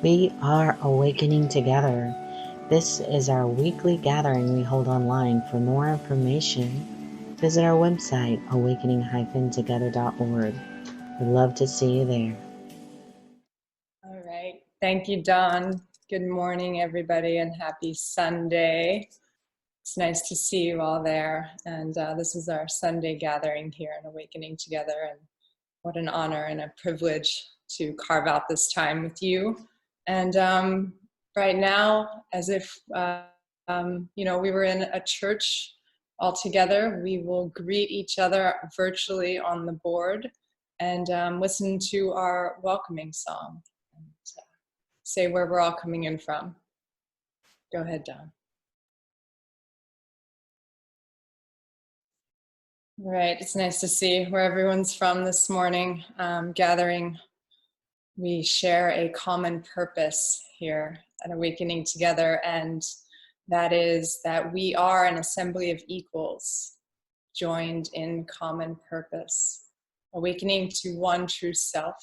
We are awakening together. This is our weekly gathering we hold online. For more information, visit our website, awakening-together.org. We'd love to see you there. All right. Thank you, Dawn. Good morning, everybody, and happy Sunday. It's nice to see you all there. And this is our Sunday gathering here in Awakening Together. And what an honor and a privilege to carve out this time with you. And right now, as if we were in a church all together, we will greet each other virtually on the board and listen to our welcoming song and say where we're all coming in from. Go ahead, Don. All right, it's nice to see where everyone's from this morning. Gathering, we share a common purpose here at Awakening Together, and that is that we are an assembly of equals, joined in common purpose, awakening to one true self,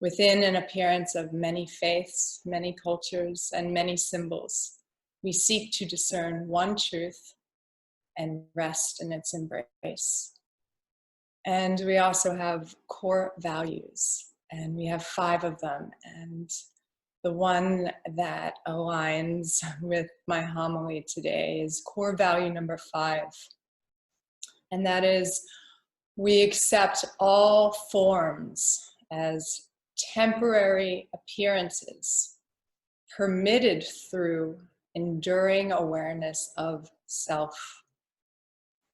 within an appearance of many faiths, many cultures, and many symbols. We seek to discern one truth and rest in its embrace. And we also have core values, and we have 5 of them. And the one that aligns with my homily today is core value number 5. And that is, we accept all forms as temporary appearances permitted through enduring awareness of self.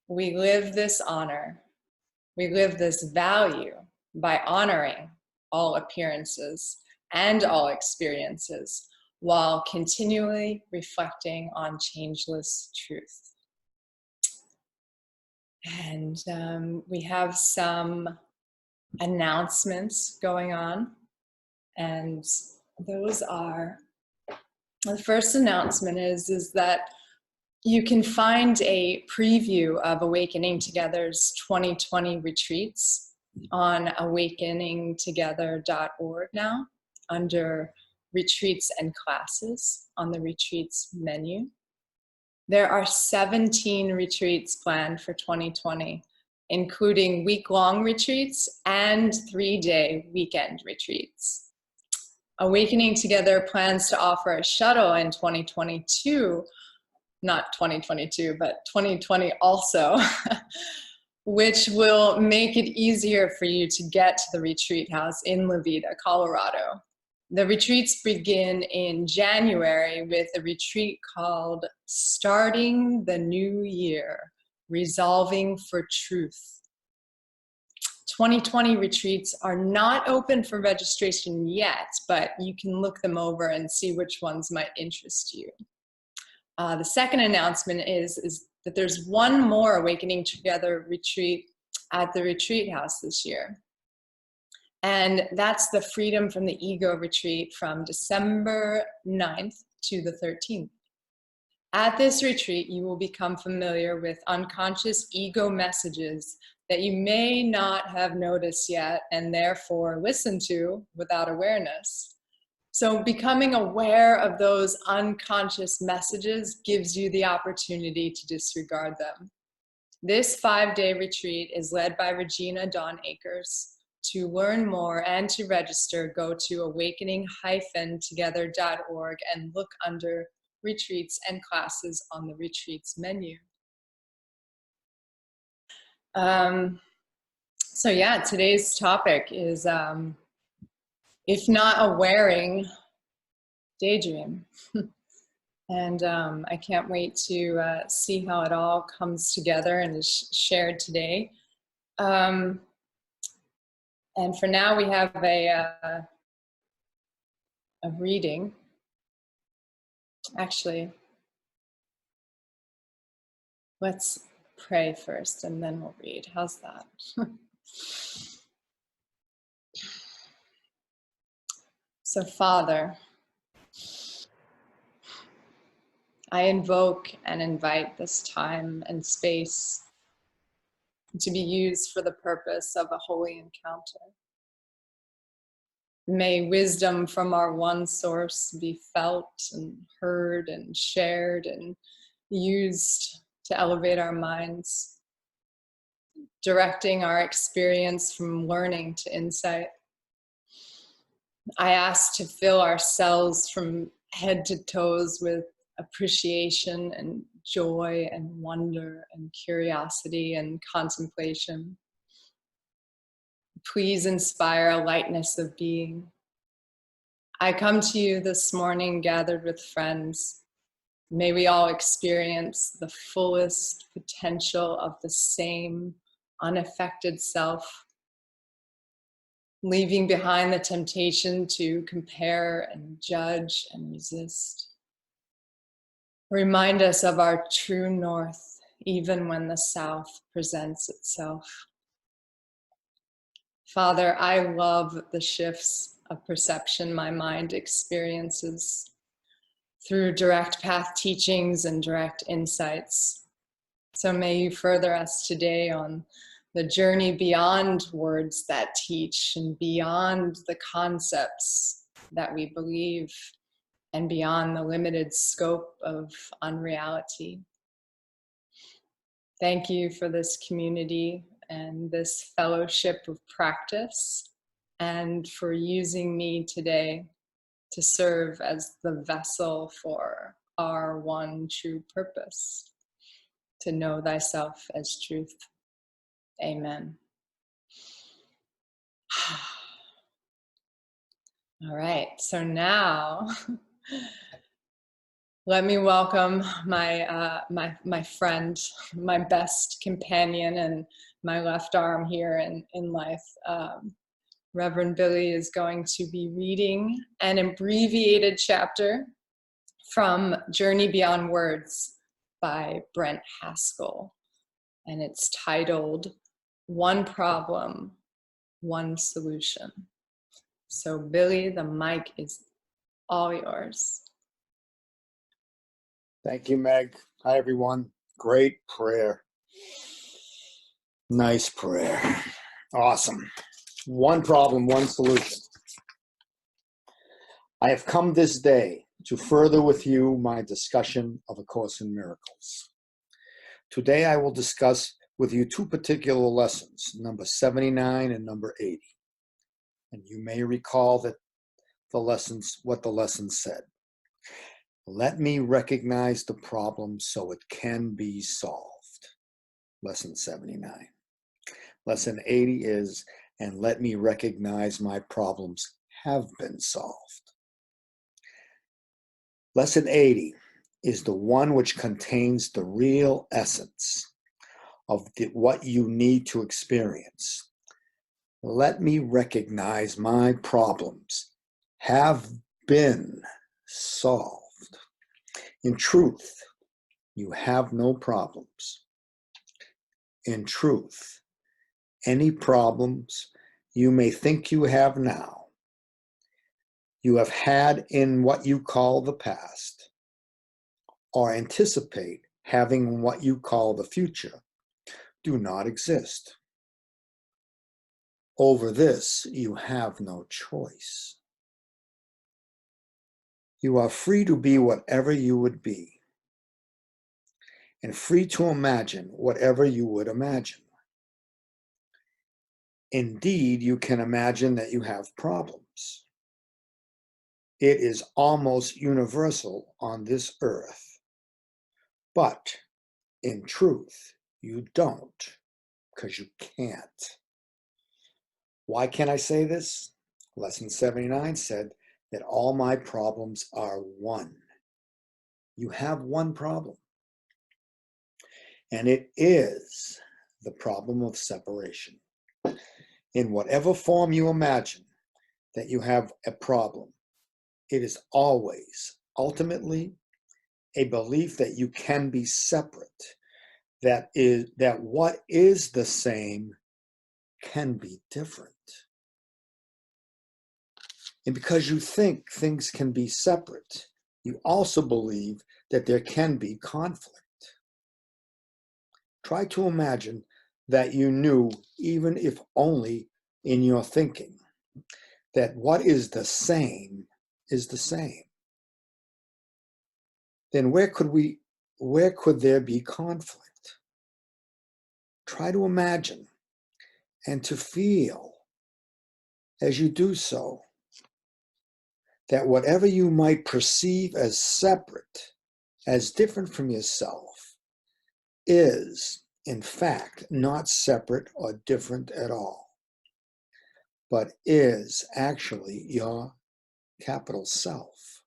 We live this honor, we live this value by honoring all appearances and all experiences while continually reflecting on changeless truth. And we have some announcements going on, and those are, the first announcement is that you can find a preview of Awakening Together's 2020 retreats on awakeningtogether.org now, under retreats and classes on the retreats menu. There are 17 retreats planned for 2020, including week-long retreats and 3-day weekend retreats. Awakening Together plans to offer a shuttle in 2022, not 2022, but 2020 also, which will make it easier for you to get to the retreat house in La Vida, Colorado. The retreats begin in January with a retreat called Starting the New Year, Resolving for Truth. 2020 retreats are not open for registration yet, but you can look them over and see which ones might interest you. The second announcement is that there's one more Awakening Together retreat at the retreat house this year. And that's the Freedom from the Ego retreat from December 9th to the 13th. At this retreat, you will become familiar with unconscious ego messages that you may not have noticed yet and therefore listen to without awareness. So becoming aware of those unconscious messages gives you the opportunity to disregard them. This 5-day retreat is led by Regina Dawn Akers. To learn more and to register, go to awakening-together.org and look under retreats and classes on the retreats menu. So yeah, today's topic is, if not a wearing, daydream. And I can't wait to see how it all comes together and is shared today. And for now, we have a reading. Actually, let's pray first and then we'll read. How's that? So, Father, I invoke and invite this time and space to be used for the purpose of a holy encounter. May wisdom from our one source be felt and heard and shared and used to elevate our minds, directing our experience from learning to insight. I ask to fill our cells from head to toes with appreciation and joy and wonder and curiosity and contemplation. Please inspire a lightness of being. I come to you this morning gathered with friends. May we all experience the fullest potential of the same unaffected self, leaving behind the temptation to compare and judge and resist. Remind us of our true north, even when the south presents itself. Father, I love the shifts of perception my mind experiences through direct path teachings and direct insights. So may you further us today on the journey beyond words that teach and beyond the concepts that we believe and beyond the limited scope of unreality. Thank you for this community and this fellowship of practice, and for using me today to serve as the vessel for our one true purpose, to know thyself as truth. Amen. All right, so now let me welcome my friend, my best companion, and my left arm here in life. Reverend Billy is going to be reading an abbreviated chapter from Journey Beyond Words by Brent Haskell, and it's titled One Problem, One Solution. So Billy, the mic is all yours. Thank you, Meg. Hi, everyone. Great prayer. Nice prayer. Awesome. One problem, one solution. I have come this day to further with you my discussion of A Course in Miracles. Today I will discuss with you two particular lessons, number 79 and number 80. And you may recall that what the lessons said. Let me recognize the problem so it can be solved. Lesson 79. Lesson 80 is, and let me recognize my problems have been solved. Lesson 80 is the one which contains the real essence of what you need to experience. Let me recognize my problems have been solved. In truth, you have no problems. In truth, any problems you may think you have now, you have had in what you call the past, or anticipate having in what you call the future, do not exist. Over this, you have no choice. You are free to be whatever you would be, and free to imagine whatever you would imagine. Indeed, you can imagine that you have problems. It is almost universal on this earth. But in truth, you don't, because you can't. Why can I say this? Lesson 79 said that all my problems are one. You have one problem. And it is the problem of separation. In whatever form you imagine that you have a problem, it is always, ultimately, a belief that you can be separate, that what is the same can be different. And because you think things can be separate, you also believe that there can be conflict. Try to imagine that you knew, even if only in your thinking, that what is the same is the same, then where could there be conflict? Try to imagine and to feel as you do so that whatever you might perceive as separate, as different from yourself, is, in fact, not separate or different at all, but is actually your capital self.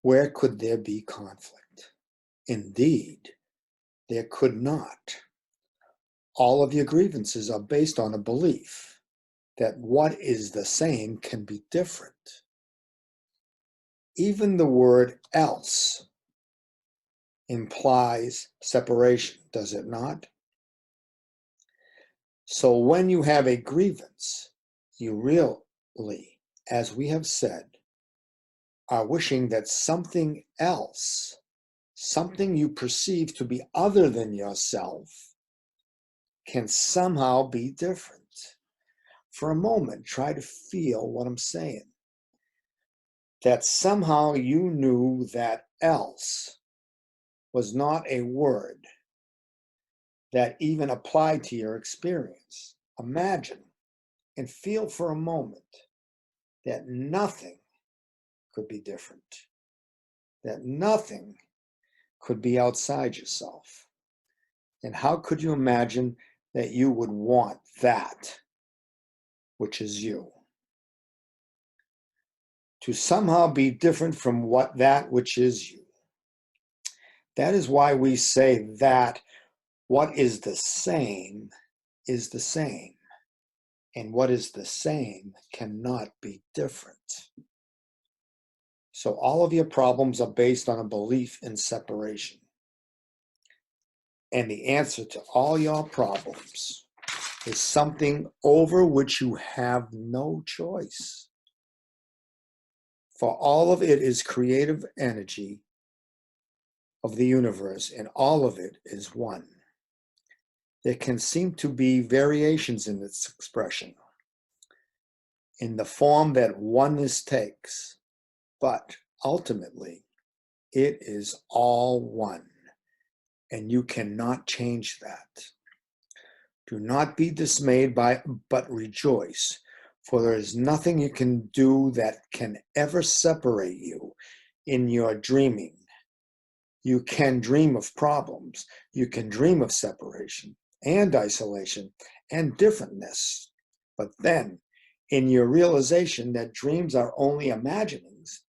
Where could there be conflict? Indeed, there could not. All of your grievances are based on a belief that what is the same can be different. Even the word else implies separation, does it not? So when you have a grievance, you really, as we have said, are wishing that something else, something you perceive to be other than yourself, can somehow be different. For a moment, try to feel what I'm saying. That somehow you knew that else was not a word that even applied to your experience. Imagine and feel for a moment that nothing could be different, that nothing could be outside yourself. And how could you imagine that you would want that which is you to somehow be different from that which is you? That is why we say that what is the same is the same, and what is the same cannot be different. So all of your problems are based on a belief in separation. And the answer to all your problems is something over which you have no choice. For all of it is creative energy of the universe, and all of it is one. There can seem to be variations in its expression, in the form that oneness takes, but ultimately it is all one, and you cannot change that. Do not be dismayed but rejoice, for there is nothing you can do that can ever separate you in your dreaming. You can dream of problems. You can dream of separation and isolation and differentness. But then, in your realization that dreams are only imaginings,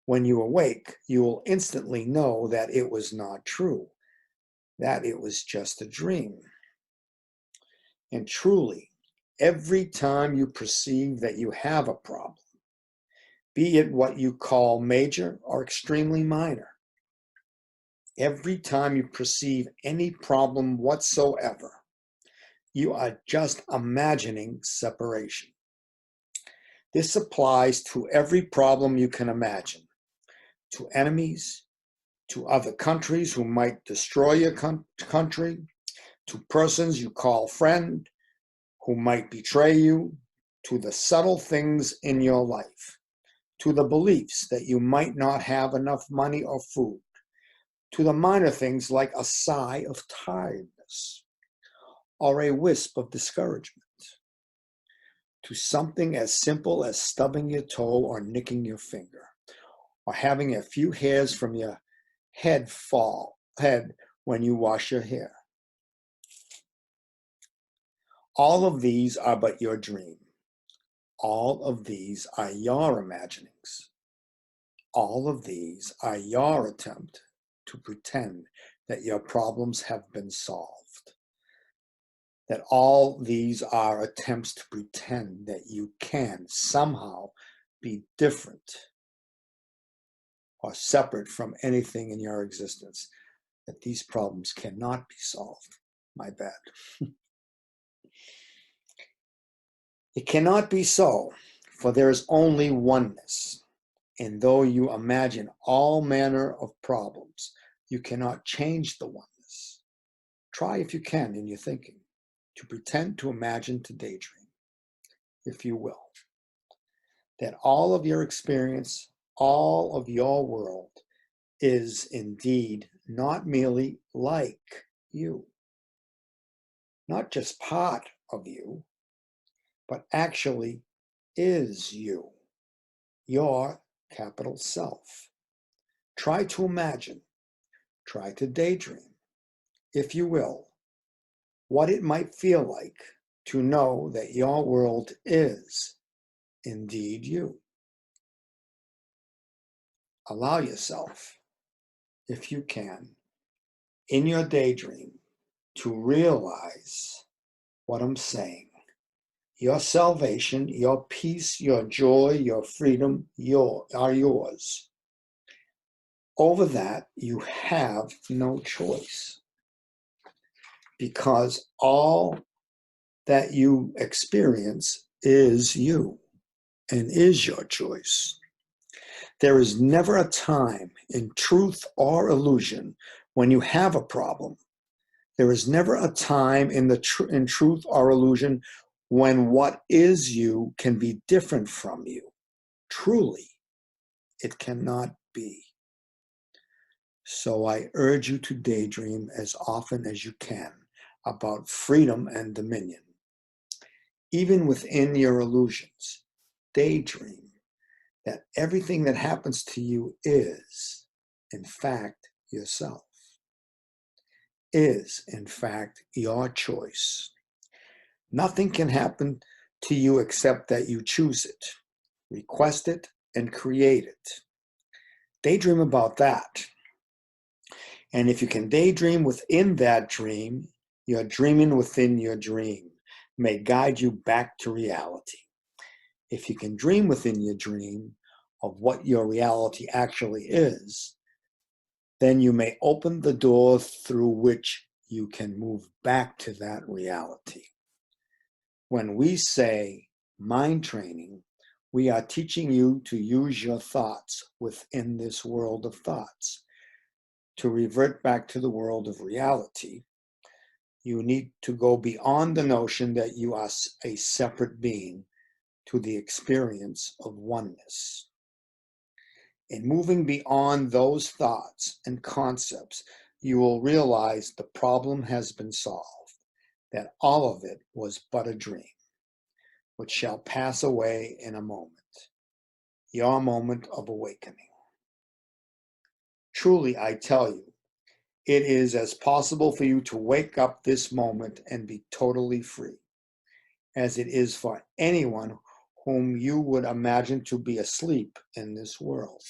when you awake, you will instantly know that it was not true, that it was just a dream. And truly, every time you perceive that you have a problem, be it what you call major or extremely minor, every time you perceive any problem whatsoever, you are just imagining separation. This applies to every problem you can imagine, to enemies, to other countries who might destroy your country, to persons you call friend who might betray you, to the subtle things in your life, to the beliefs that you might not have enough money or food, to the minor things like a sigh of tiredness or a wisp of discouragement, to something as simple as stubbing your toe or nicking your finger, or having a few hairs from your head when you wash your hair. All of these are but your dream. All of these are your imaginings. All of these are your attempt to pretend that your problems have been solved. That all these are attempts to pretend that you can somehow be different or separate from anything in your existence. That these problems cannot be solved. My bad. It cannot be so, for there is only oneness. And though you imagine all manner of problems, you cannot change the oneness. Try if you can in your thinking. to pretend, to imagine, to daydream, if you will, that all of your experience, all of your world is indeed not merely like you, not just part of you, but actually is you, your capital self. Try to imagine, try to daydream, if you will, what it might feel like to know that your world is indeed you. Allow yourself, if you can, in your daydream, to realize what I'm saying. Your salvation, your peace, your joy, your freedom are yours. Over that, you have no choice, because all that you experience is you and is your choice. There is never a time in truth or illusion when you have a problem. There is never a time in truth or illusion when what is you can be different from you. Truly, it cannot be. So I urge you to daydream as often as you can about freedom and dominion. Even within your illusions, daydream that everything that happens to you is, in fact, yourself, is, in fact, your choice. Nothing can happen to you except that you choose it, request it, and create it. Daydream about that. And if you can daydream within that dream, you're dreaming within your dream. May guide you back to reality. If you can dream within your dream of what your reality actually is, then you may open the door through which you can move back to that reality. When we say mind training, we are teaching you to use your thoughts within this world of thoughts. To revert back to the world of reality, you need to go beyond the notion that you are a separate being to the experience of oneness. In moving beyond those thoughts and concepts, you will realize the problem has been solved, that all of it was but a dream, which shall pass away in a moment, your moment of awakening. Truly, I tell you, it is as possible for you to wake up this moment and be totally free as it is for anyone whom you would imagine to be asleep in this world.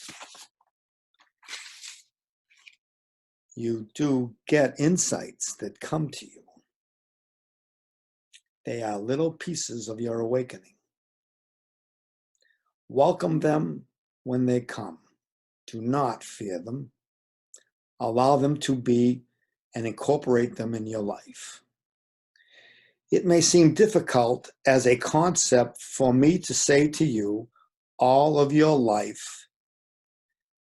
You do get insights that come to you. They are little pieces of your awakening. Welcome them when they come. Do not fear them. Allow them to be and incorporate them in your life. It may seem difficult as a concept for me to say to you, all of your life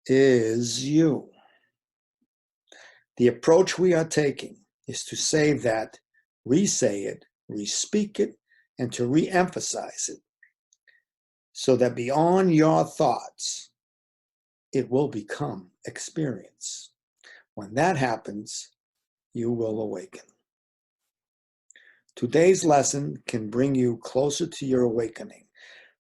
is you. The approach we are taking is to say that, re-say it, re-speak it, and to re-emphasize it, so that beyond your thoughts, it will become experience. When that happens, you will awaken. Today's lesson can bring you closer to your awakening,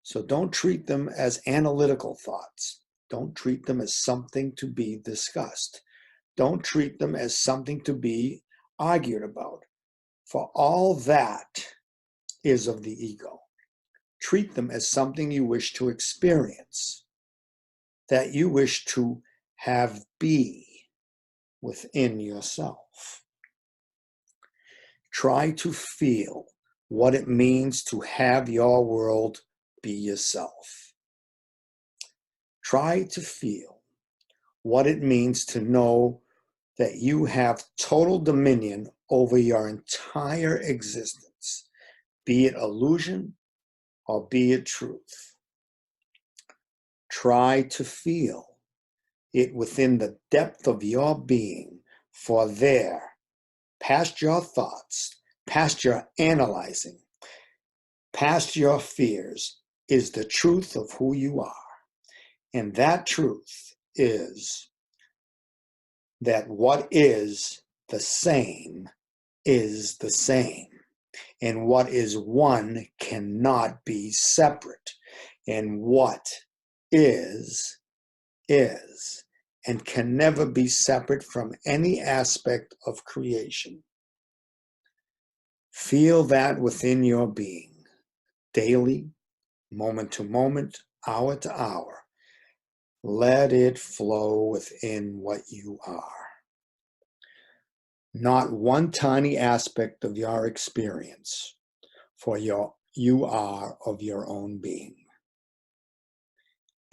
so don't treat them as analytical thoughts. Don't treat them as something to be discussed. Don't treat them as something to be argued about, for all that is of the ego. Treat them as something you wish to experience, that you wish to have be within yourself. Try to feel what it means to have your world be yourself. Try to feel what it means to know that you have total dominion over your entire existence, be it illusion or be it truth. Try to feel it within the depth of your being, for there, past your thoughts, past your analyzing, past your fears, is the truth of who you are. And that truth is that what is the same is the same. And what is one cannot be separate. And what is, and can never be separate from any aspect of creation. Feel that within your being, daily, moment to moment, hour to hour. Let it flow within what you are. Not one tiny aspect of your experience, for you are of your own being.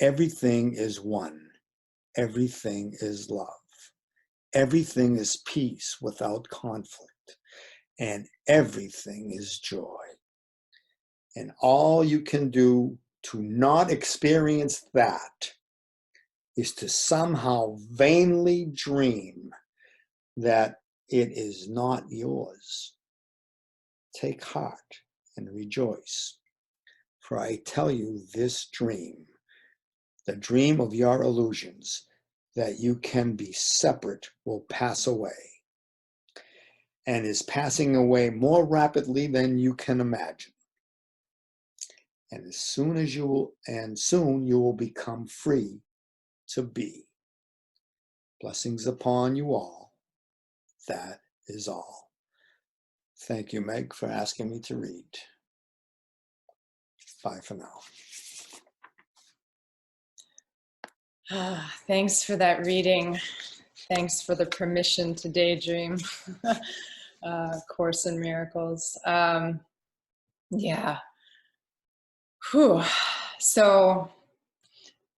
Everything is one. Everything is love. Everything is peace without conflict. And everything is joy. And all you can do to not experience that is to somehow vainly dream that it is not yours. Take heart and rejoice. For I tell you this dream, the dream of your illusions, that you can be separate, will pass away, and is passing away more rapidly than you can imagine. And soon you will become free to be. Blessings upon you all. That is all. Thank you, Meg, for asking me to read. Bye for now. Thanks for that reading. Thanks for the permission to daydream. Course in Miracles. Yeah. Whew. So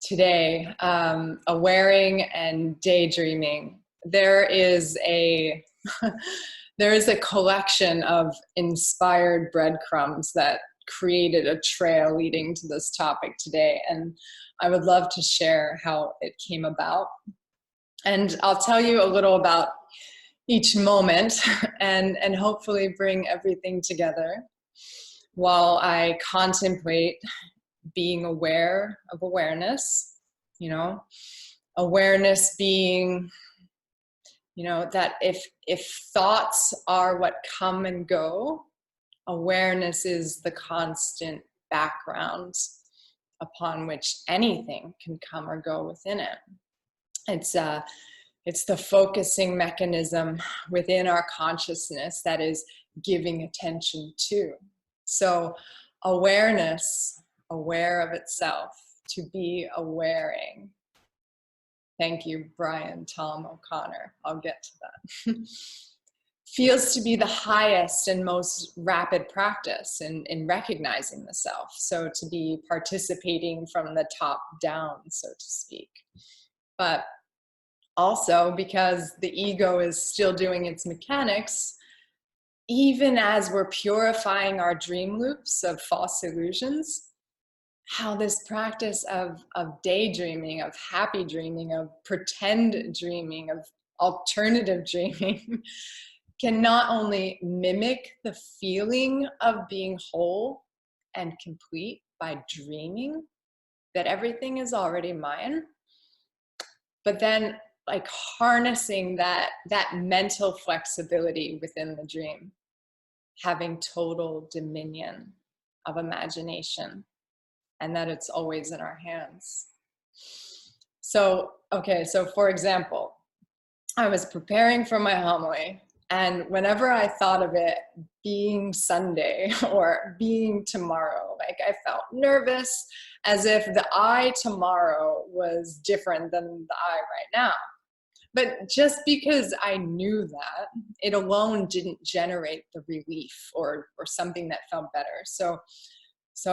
today, awareing and daydreaming. There is a collection of inspired breadcrumbs that created a trail leading to this topic today, and I would love to share how it came about. And I'll tell you a little about each moment and hopefully bring everything together while I contemplate being aware of awareness, awareness being, that if thoughts are what come and go, awareness is the constant background upon which anything can come or go within it. It's the focusing mechanism within our consciousness that is giving attention to. So awareness, aware of itself, to be awareing. Thank you, Brian Tom O'Connor. I'll get to that. Feels to be the highest and most rapid practice in recognizing the self. So to be participating from the top down, so to speak. But also because the ego is still doing its mechanics, even as we're purifying our dream loops of false illusions, how this practice of daydreaming, of happy dreaming, of pretend dreaming, of alternative dreaming can not only mimic the feeling of being whole and complete by dreaming that everything is already mine, but then like harnessing that mental flexibility within the dream, having total dominion of imagination, and that it's always in our hands. So for example, I was preparing for my homily, and whenever I thought of it being Sunday or being tomorrow, like I felt nervous, as if the I tomorrow was different than the I right now. But just because I knew that, it alone didn't generate the relief or something that felt better. So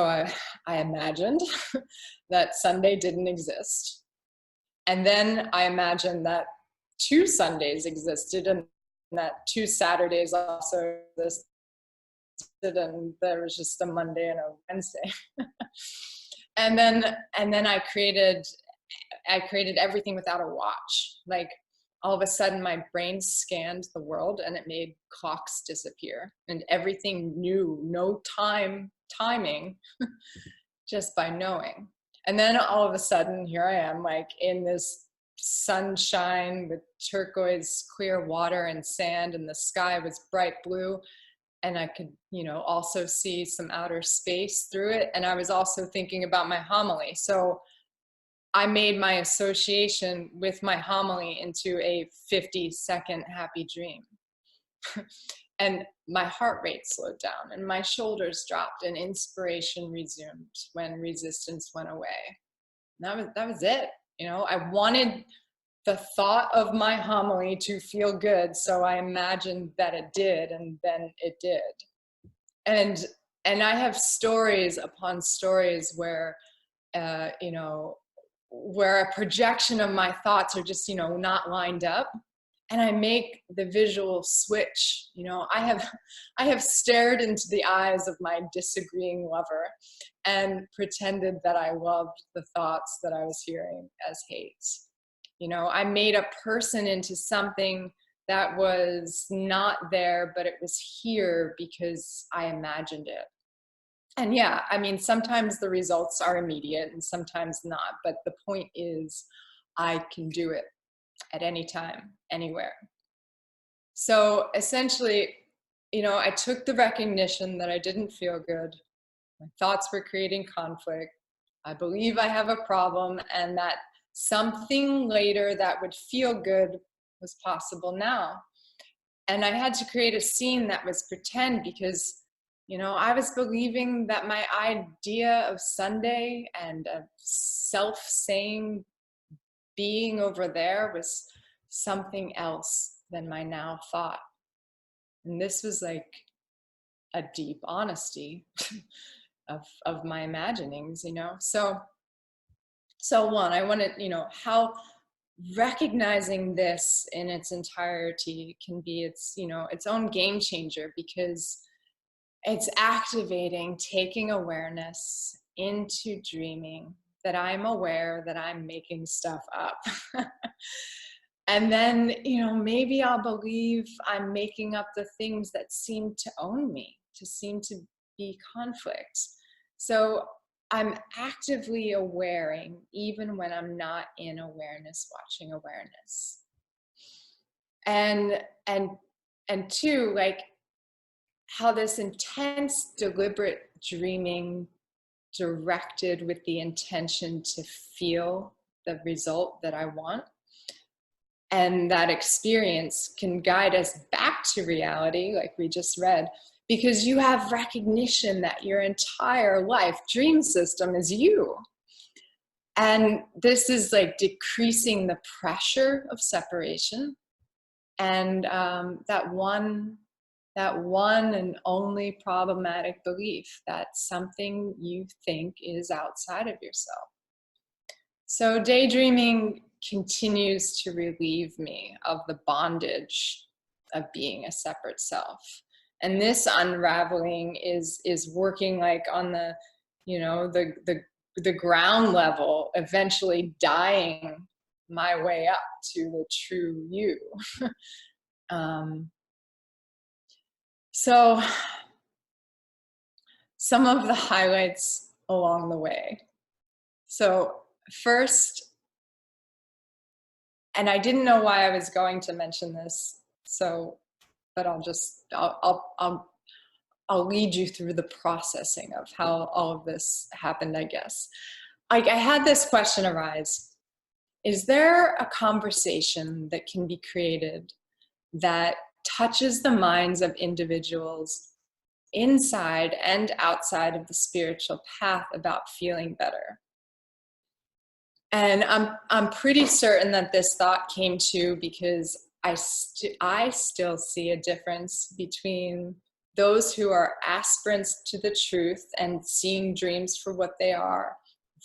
I imagined that Sunday didn't exist. And then I imagined that 2 Sundays existed and that 2 Saturdays also existed, and there was just a Monday and a Wednesday. and then I created everything without a watch. Like all of a sudden my brain scanned the world and it made clocks disappear and everything knew, no timing, just by knowing. And then all of a sudden, here I am, like in this sunshine with turquoise clear water and sand, and the sky was bright blue. And I could, also see some outer space through it. And I was also thinking about my homily. So I made my association with my homily into a 50-second happy dream. And my heart rate slowed down and my shoulders dropped and inspiration resumed when resistance went away. And that was it. I wanted the thought of my homily to feel good, so I imagined that it did, and then it did. And I have stories upon stories where, where a projection of my thoughts are just, not lined up. And I make the visual switch. I have stared into the eyes of my disagreeing lover and pretended that I loved the thoughts that I was hearing as hate. I made a person into something that was not there, but it was here because I imagined it. And yeah, sometimes the results are immediate and sometimes not, but the point is I can do it at any time, anywhere. So essentially, I took the recognition that I didn't feel good. My thoughts were creating conflict. I believe I have a problem, and that something later that would feel good was possible now. And I had to create a scene that was pretend because, I was believing that my idea of Sunday and of self-saying being over there was something else than my now thought. And this was like a deep honesty of my imaginings, So one, I wanted, how recognizing this in its entirety can be its own game changer, because it's activating, taking awareness into dreaming, that I'm aware that I'm making stuff up. And then, maybe I'll believe I'm making up the things that seem to own me, to seem to be conflict. So I'm actively awareing, even when I'm not in awareness, watching awareness. And two, like how this intense, deliberate dreaming directed with the intention to feel the result that I want. And that experience can guide us back to reality, like we just read, because you have recognition that your entire life dream system is you. And this is like decreasing the pressure of separation. And that one and only problematic belief that something you think is outside of yourself. So daydreaming continues to relieve me of the bondage of being a separate self. And this unraveling is working like on the, the ground level, eventually dying my way up to the true you. So some of the highlights along the way. So first, and I didn't know why I was going to mention this, but I'll lead you through the processing of how all of this happened, I guess. I had this question arise. Is there a conversation that can be created that touches the minds of individuals inside and outside of the spiritual path about feeling better? And I'm pretty certain that this thought came to because I still see a difference between those who are aspirants to the truth and seeing dreams for what they are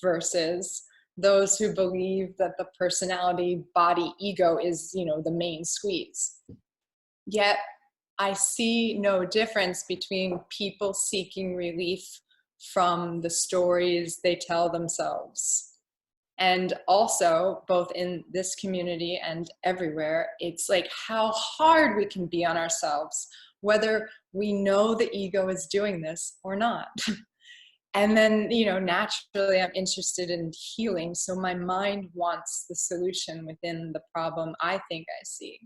versus those who believe that the personality, body, ego is, the main squeeze. Yet I see no difference between people seeking relief from the stories they tell themselves And also, both in this community and everywhere, it's like how hard we can be on ourselves, whether we know the ego is doing this or not. And then, you know, naturally I'm interested in healing. So my mind wants the solution within the problem I think I see.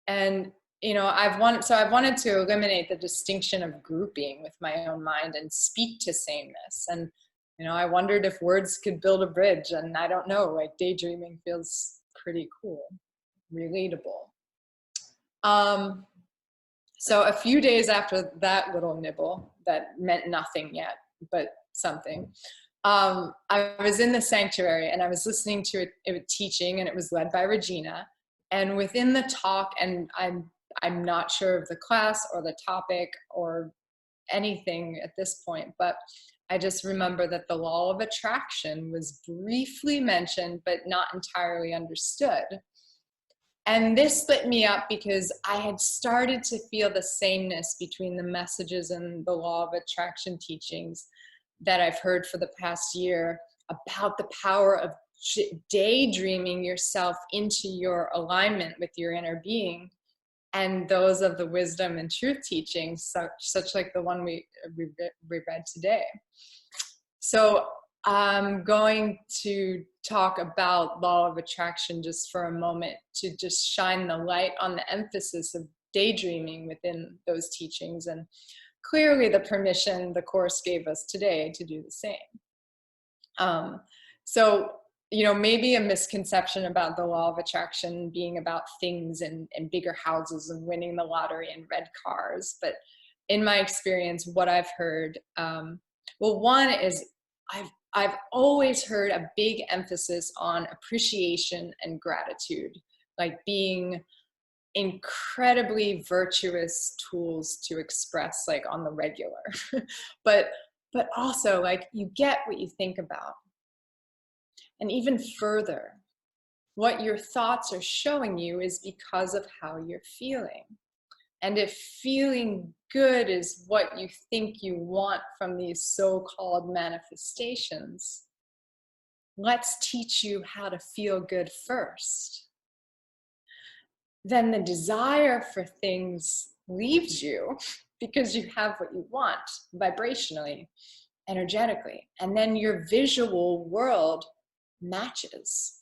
And, you know, I've wanted to eliminate the distinction of grouping with my own mind and speak to sameness. And, you know, I wondered if words could build a bridge, and I don't know, like daydreaming feels pretty cool, relatable. So a few days after that little nibble that meant nothing yet, but something, I was in the sanctuary and I was listening to a teaching, and it was led by Regina. And within the talk, and I'm not sure of the class or the topic or anything at this point, but I just remember that the law of attraction was briefly mentioned, but not entirely understood. And this lit me up because I had started to feel the sameness between the messages and the law of attraction teachings that I've heard for the past year about the power of daydreaming yourself into your alignment with your inner being, and those of the wisdom and truth teachings, such like the one we read today. So I'm going to talk about law of attraction just for a moment, to just shine the light on the emphasis of daydreaming within those teachings, and clearly the permission the Course gave us today to do the same. So, you know, maybe a misconception about the law of attraction being about things and bigger houses and winning the lottery and red cars. But in my experience, what I've heard, well, one is I've always heard a big emphasis on appreciation and gratitude, like being incredibly virtuous tools to express, like on the regular. but also, like, you get what you think about. And even further, what your thoughts are showing you is because of how you're feeling. And if feeling good is what you think you want from these so-called manifestations, let's teach you how to feel good first. Then the desire for things leaves you because you have what you want vibrationally, energetically. And then your visual world matches.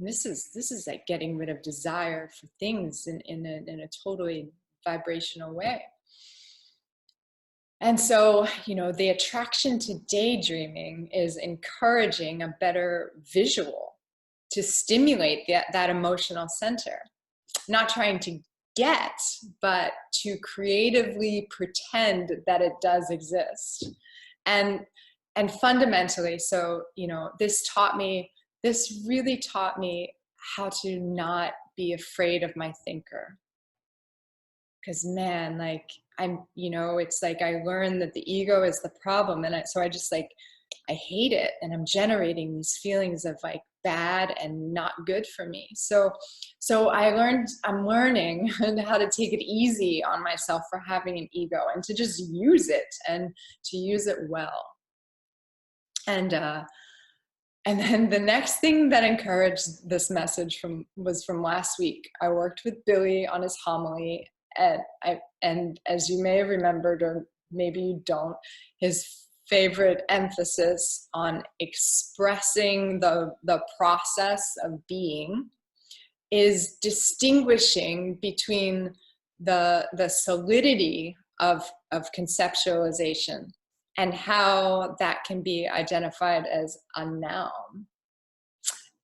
And this is like getting rid of desire for things in a totally vibrational way. And so, you know, the attraction to daydreaming is encouraging a better visual to stimulate that emotional center. Not trying to get, but to creatively pretend that it does exist. And fundamentally, so, you know, this really taught me how to not be afraid of my thinker. Because, man, like, you know, it's like I learned that the ego is the problem. And so I just, like, I hate it. And I'm generating these feelings of, like, bad and not good for me. So I'm learning how to take it easy on myself for having an ego, and to just use it, and to use it well. And then the next thing that encouraged this message was from last week. I worked with Billy on his homily, and as you may have remembered, or maybe you don't, his favorite emphasis on expressing the process of being is distinguishing between the solidity of conceptualization and how that can be identified as a noun,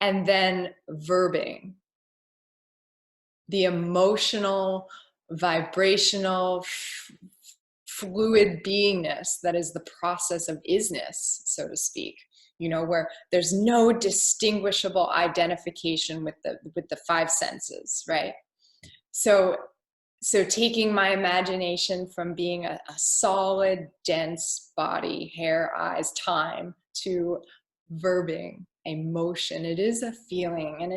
and then verbing, the emotional, vibrational, fluid beingness that is the process of isness, so to speak, you know, where there's no distinguishable identification with the five senses, right? So taking my imagination from being a solid, dense body, hair, eyes, time, to verbing, a motion. It is a feeling, and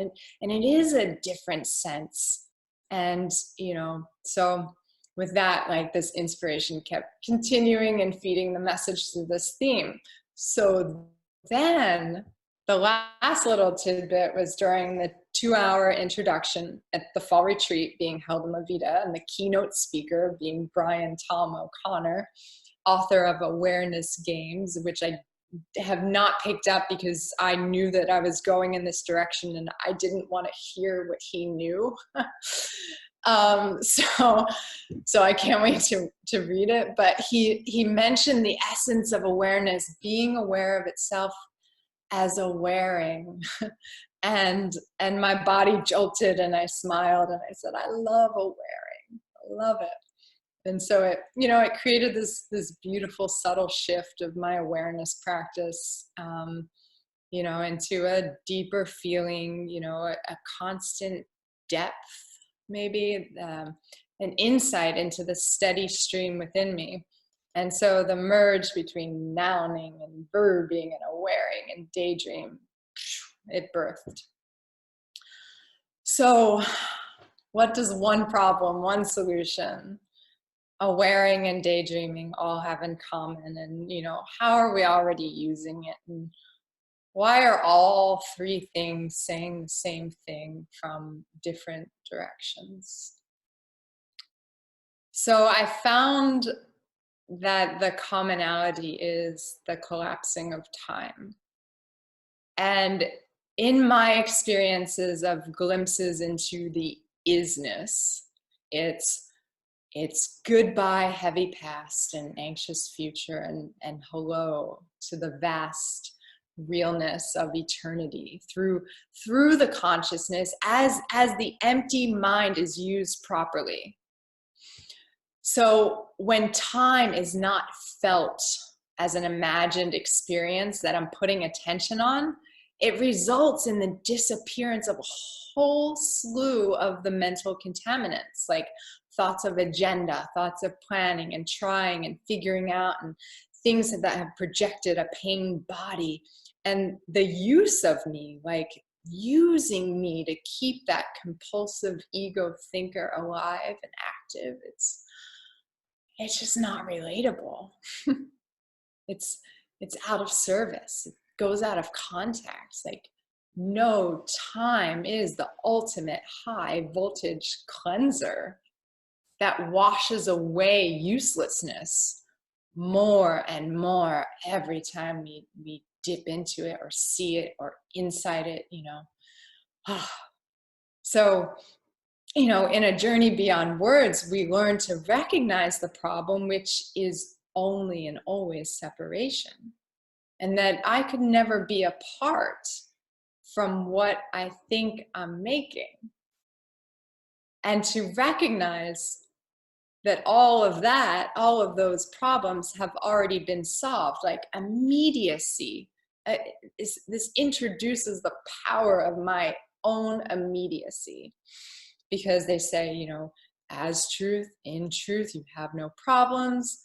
it is a different sense. And, you know, so with that, like, this inspiration kept continuing and feeding the message to this theme. So then the last little tidbit was during the 2-hour introduction at the fall retreat being held in La Vita, and the keynote speaker being Brian Tom O'Connor, author of Awareness Games, which I have not picked up because I knew that I was going in this direction and I didn't want to hear what he knew. So I can't wait to read it. But he mentioned the essence of awareness, being aware of itself as awaring. And my body jolted and I smiled and I said, I love awaring. I love it. And so it, it created this beautiful, subtle shift of my awareness practice, into a deeper feeling, a constant depth, maybe an insight into the steady stream within me. And so the merge between nouning and verbing and awaring and daydream, it birthed. So what does one problem, one solution, awaring and daydreaming all have in common? And, how are we already using it? And why are all three things saying the same thing from different directions? So I found that the commonality is the collapsing of time. And in my experiences of glimpses into the isness, it's goodbye heavy past and anxious future and hello to the vast realness of eternity through the consciousness as the empty mind is used properly. So when time is not felt as an imagined experience that I'm putting attention on, it results in the disappearance of a whole slew of the mental contaminants, like thoughts of agenda, thoughts of planning and trying and figuring out, and things that have projected a pain body. And the use of me, like using me to keep that compulsive ego thinker alive and active, it's just not relatable. It's out of service. It goes out of context. Like, no, time is the ultimate high voltage cleanser that washes away uselessness more and more every time we dip into it or see it or inside it, So, in a journey beyond words, we learn to recognize the problem, which is only and always separation. And that I could never be apart from what I think I'm making. And to recognize that all of those problems have already been solved, like immediacy. This introduces the power of my own immediacy. Because they say, as truth, in truth, you have no problems.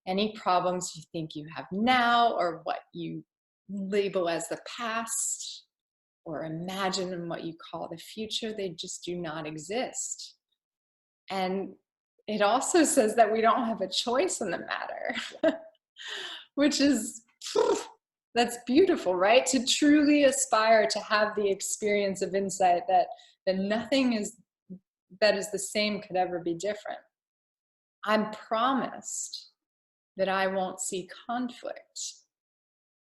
Any problems you think you have now, or what you label as the past, or imagine in what you call the future, they just do not exist. And it also says that we don't have a choice in the matter, which is, that's beautiful, right? To truly aspire to have the experience of insight that nothing that is the same could ever be different. I'm promised that I won't see conflict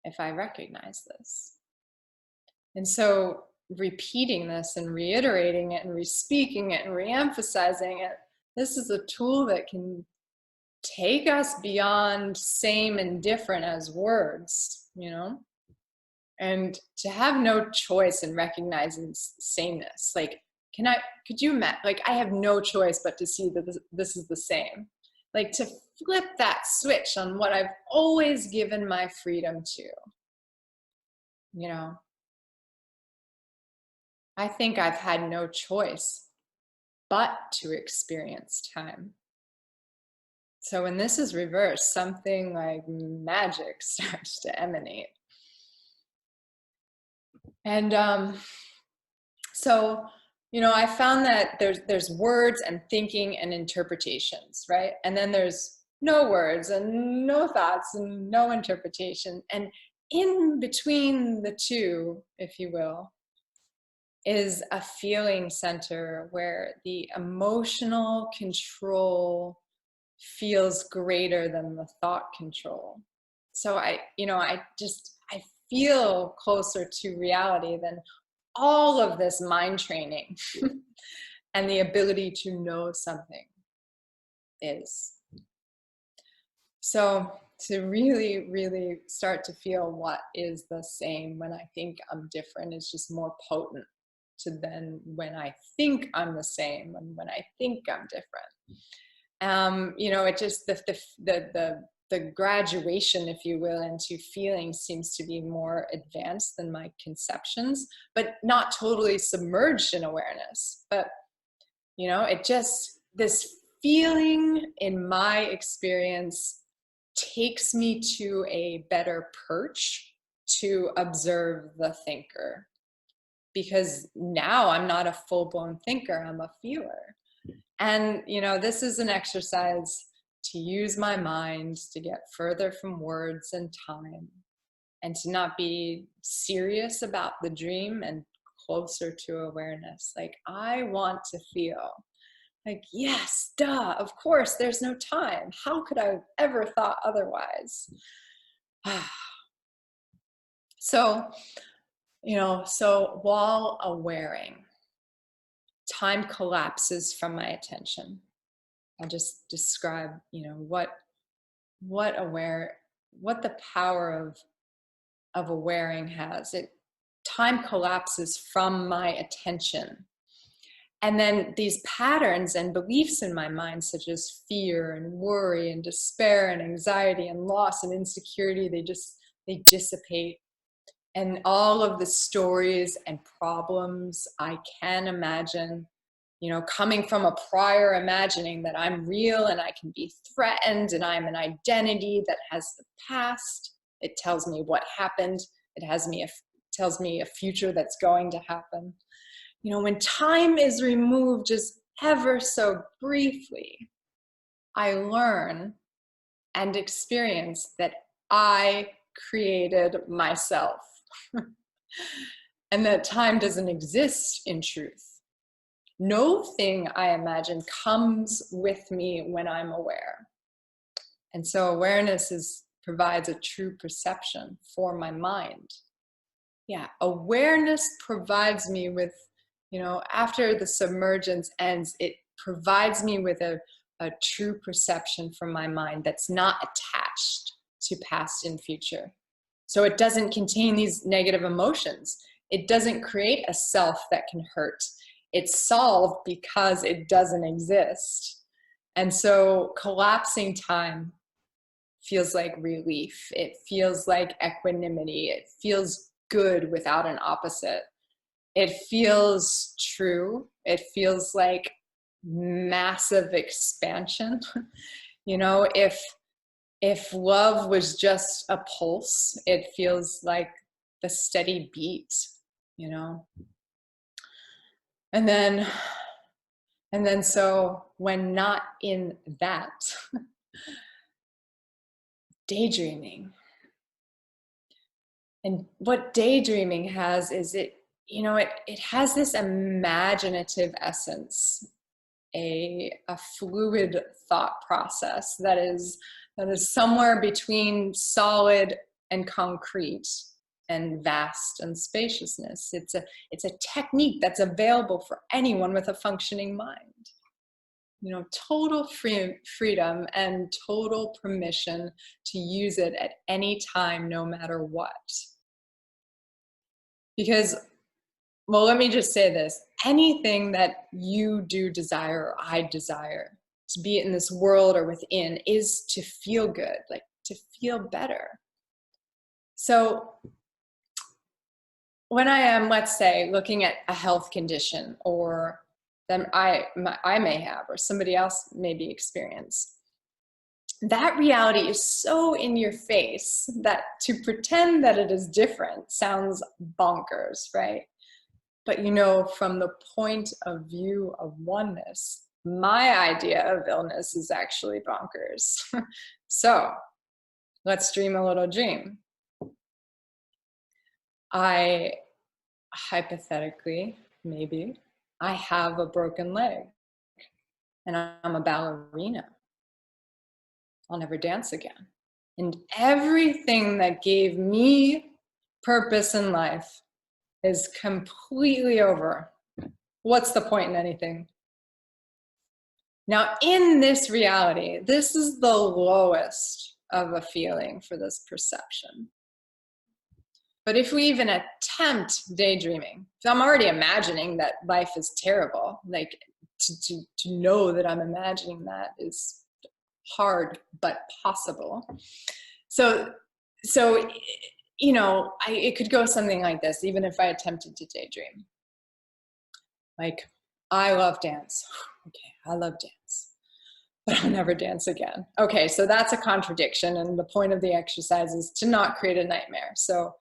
if I recognize this. And so repeating this and reiterating it and re-speaking it and re-emphasizing it, this is a tool that can take us beyond same and different as words, and to have no choice in recognizing sameness. Like, could you imagine, like, I have no choice but to see that this is the same. Like, to flip that switch on what I've always given my freedom to, I think I've had no choice but to experience time. So when this is reversed, something like magic starts to emanate. And so, I found that there's words and thinking and interpretations, right? And then there's no words and no thoughts and no interpretation. And in between the two, if you will, is a feeling center where the emotional control feels greater than the thought control. So I feel closer to reality than all of this mind training and the ability to know something is. So to really, really start to feel what is the same when I think I'm different is just more potent to then when I think I'm the same and when I think I'm different. It just the graduation, if you will, into feeling seems to be more advanced than my conceptions, but not totally submerged in awareness. But it just, this feeling in my experience takes me to a better perch to observe the thinker, because now I'm not a full-blown thinker, I'm a feeler. And this is an exercise to use my mind to get further from words and time, and to not be serious about the dream and closer to awareness. Like, I want to feel like, yes, duh, of course, there's no time. How could I have ever thought otherwise? So while awareing, time collapses from my attention. I'll just describe, what the power of awareing has. Time collapses from my attention. And then these patterns and beliefs in my mind, such as fear and worry and despair and anxiety and loss and insecurity, they dissipate. And all of the stories and problems I can imagine, coming from a prior imagining that I'm real and I can be threatened and I'm an identity that has the past. It tells me what happened. It tells me a future that's going to happen. When time is removed just ever so briefly, I learn and experience that I created myself. And that time doesn't exist in truth. No thing I imagine comes with me when I'm aware. And so awareness provides a true perception for my mind. Yeah, awareness provides me with, after the submergence ends, it provides me with a true perception from my mind that's not attached to past and future. So it doesn't contain these negative emotions. It doesn't create a self that can hurt. It's solved because it doesn't exist. And so collapsing time feels like relief. It feels like equanimity. It feels good without an opposite. It feels true. It feels like massive expansion. If love was just a pulse, it feels like the steady beat, And then so when not in that, daydreaming. And what daydreaming has is it has this imaginative essence, a fluid thought process that is somewhere between solid and concrete and vast and spaciousness. It's a technique that's available for anyone with a functioning mind. Total freedom and total permission to use it at any time, no matter what. Because, well, let me just say this. Anything that you do desire, or I desire, to be in this world or within, is to feel good, like to feel better. So when I am, let's say, looking at a health condition or that I may have or somebody else may be experiencing, that reality is so in your face that to pretend that it is different sounds bonkers, right? But from the point of view of oneness, my idea of illness is actually bonkers. So let's dream a little dream. I hypothetically, maybe, I have a broken leg and I'm a ballerina. I'll never dance again. And everything that gave me purpose in life is completely over. What's the point in anything? Now, in this reality, this is the lowest of a feeling for this perception. But if we even attempt daydreaming, so I'm already imagining that life is terrible, like to know that I'm imagining that is hard but possible. So you know, it could go something like this, even if I attempted to daydream. Like, I love dance. Okay, I love dance, but I'll never dance again. Okay, so that's a contradiction, and the point of the exercise is to not create a nightmare. So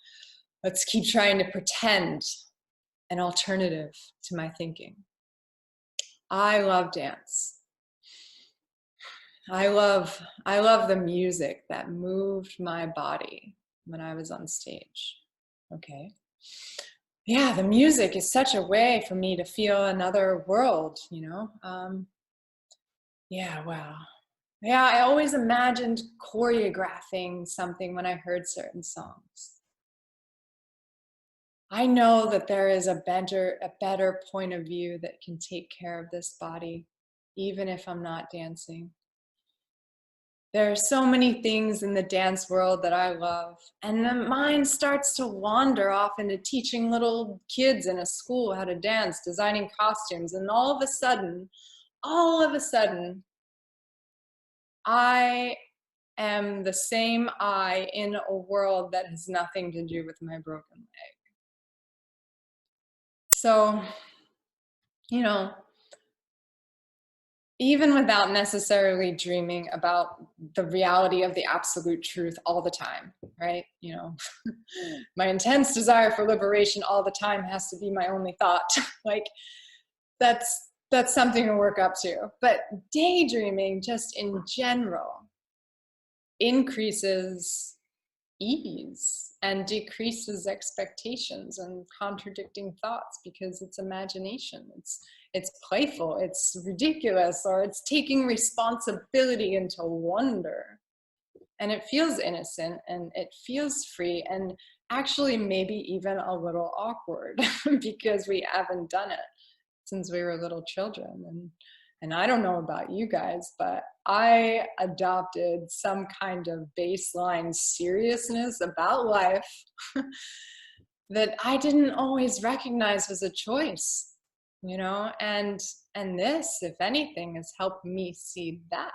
let's keep trying to pretend an alternative to my thinking. I love dance. I love the music that moved my body when I was on stage. Okay. Yeah, the music is such a way for me to feel another world, you know? Yeah, wow. Yeah, I always imagined choreographing something when I heard certain songs. I know that there is a better point of view that can take care of this body, even if I'm not dancing. There are so many things in the dance world that I love, and the mind starts to wander off into teaching little kids in a school how to dance, designing costumes, and all of a sudden, I am the same I in a world that has nothing to do with my broken leg. So, you know, even without necessarily dreaming about the reality of the absolute truth all the time, right? You know, my intense desire for liberation all the time has to be my only thought. Like, that's something to work up to. But daydreaming, just in general, increases ease and decreases expectations and contradicting thoughts, because it's imagination. It's playful, it's ridiculous, or it's taking responsibility into wonder. And it feels innocent and it feels free, and actually maybe even a little awkward because we haven't done it since we were little children. And I don't know about you guys, but I adopted some kind of baseline seriousness about life that I didn't always recognize was a choice, you know? And this, if anything, has helped me see that.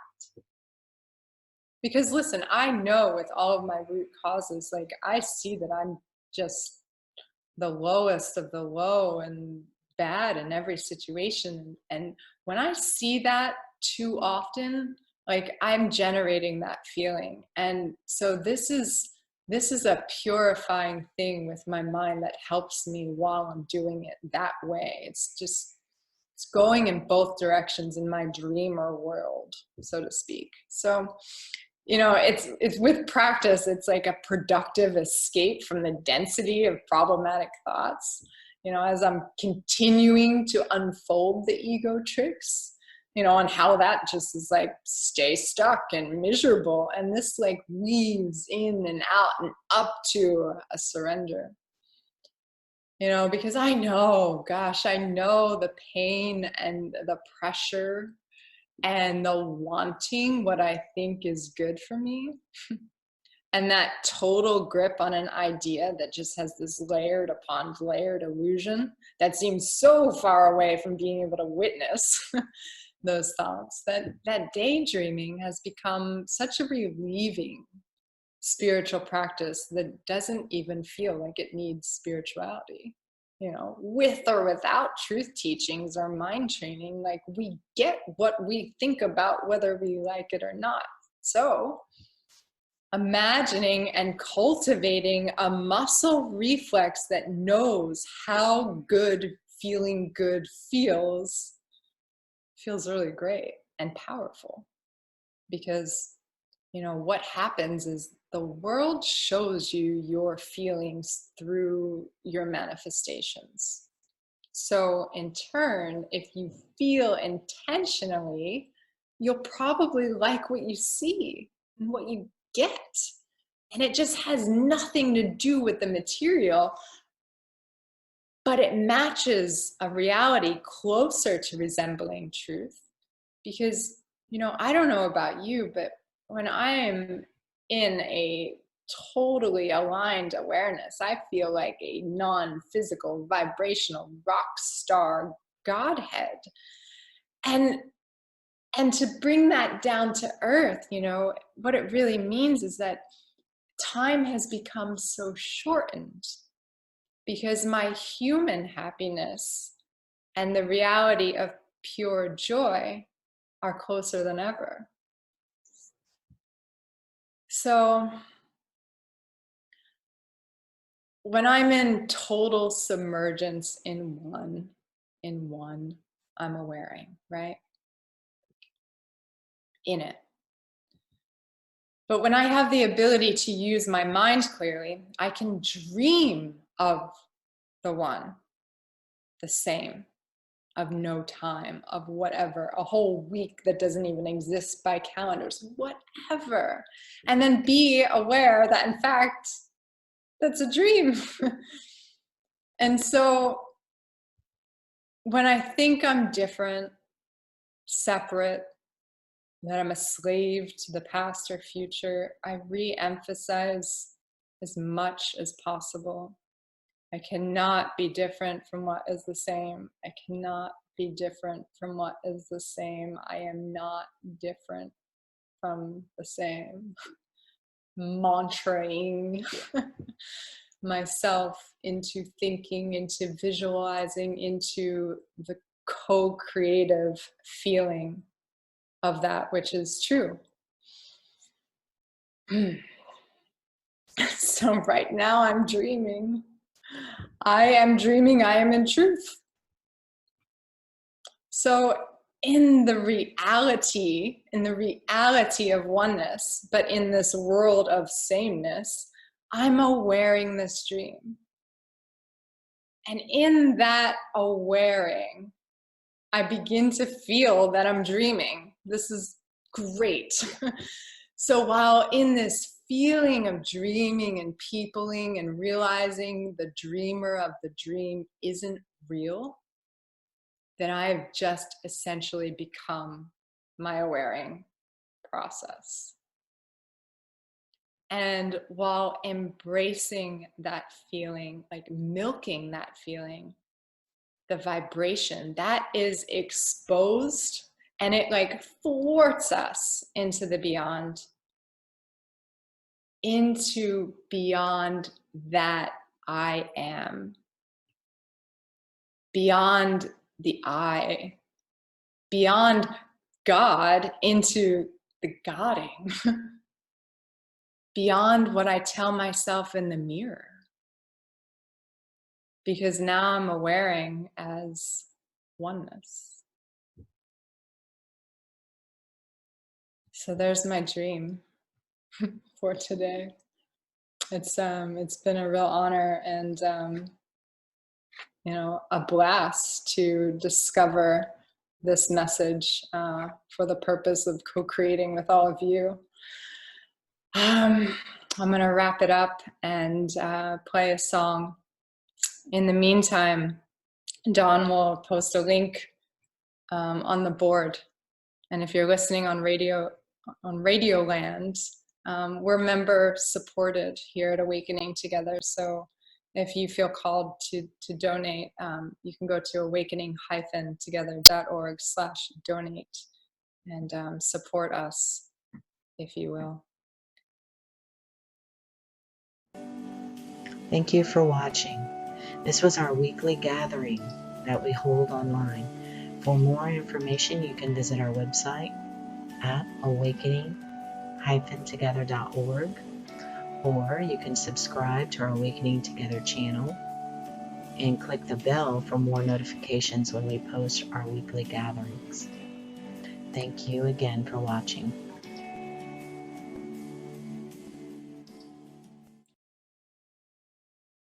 Because listen, I know with all of my root causes, like, I see that I'm just the lowest of the low and bad in every situation. And when I see that too often, like, I'm generating that feeling. And so this is a purifying thing with my mind that helps me while I'm doing it that way. It's going in both directions in my dreamer world, so to speak. So, you know, it's with practice, it's like a productive escape from the density of problematic thoughts. You know, as I'm continuing to unfold the ego tricks, you know, and how that just is like, stay stuck and miserable. And this like weaves in and out and up to a surrender. You know, because I know, gosh, I know the pain and the pressure and the wanting what I think is good for me. And that total grip on an idea that just has this layered upon layered illusion that seems so far away from being able to witness those thoughts, that daydreaming has become such a relieving spiritual practice that doesn't even feel like it needs spirituality. You know, with or without truth teachings or mind training, like, we get what we think about whether we like it or not. So imagining and cultivating a muscle reflex that knows how good feeling good feels really great and powerful. Because, you know, what happens is the world shows you your feelings through your manifestations. So in turn, if you feel intentionally, you'll probably like what you see and what you get. And it just has nothing to do with the material, but it matches a reality closer to resembling truth. Because, I don't know about you, but when I am in a totally aligned awareness, I feel like a non-physical, vibrational rock star Godhead. And to bring that down to earth, what it really means is that time has become so shortened because my human happiness and the reality of pure joy are closer than ever. So when I'm in total submergence in one, I'm awareing, right? In it. But when I have the ability to use my mind clearly, I can dream of the one, the same, of no time, of whatever, a whole week that doesn't even exist by calendars, whatever. And then be aware that, in fact, that's a dream. And so when I think I'm different, separate, that I'm a slave to the past or future, I re-emphasize as much as possible. I cannot be different from what is the same. I cannot be different from what is the same. I am not different from the same. Mantraing myself into thinking, into visualizing, into the co-creative feeling of that which is true. So right now I'm dreaming. I am dreaming, I am in truth. So in the reality of oneness, but in this world of sameness, I'm awareing this dream. And in that awareing, I begin to feel that I'm dreaming. This is great. So while in this feeling of dreaming and peopling and realizing the dreamer of the dream isn't real, then I've just essentially become my awareing process. And while embracing that feeling, like milking that feeling, the vibration that is exposed, and it like thwarts us into the beyond, into beyond that I am, beyond the I, beyond God into the Godding, beyond what I tell myself in the mirror. Because now I'm awareing as oneness. So there's my dream for today. It's been a real honor and a blast to discover this message for the purpose of co-creating with all of you. I'm gonna wrap it up and play a song. In the meantime, Dawn will post a link on the board. And if you're listening on Radioland, we're member supported here at Awakening Together. So if you feel called to donate, you can go to awakening-together.org/donate and support us, if you will. Thank you for watching. This was our weekly gathering that we hold online. For more information, you can visit our website at awakening-together.org, or you can subscribe to our Awakening Together channel and click the bell for more notifications when we post our weekly gatherings. Thank you again for watching.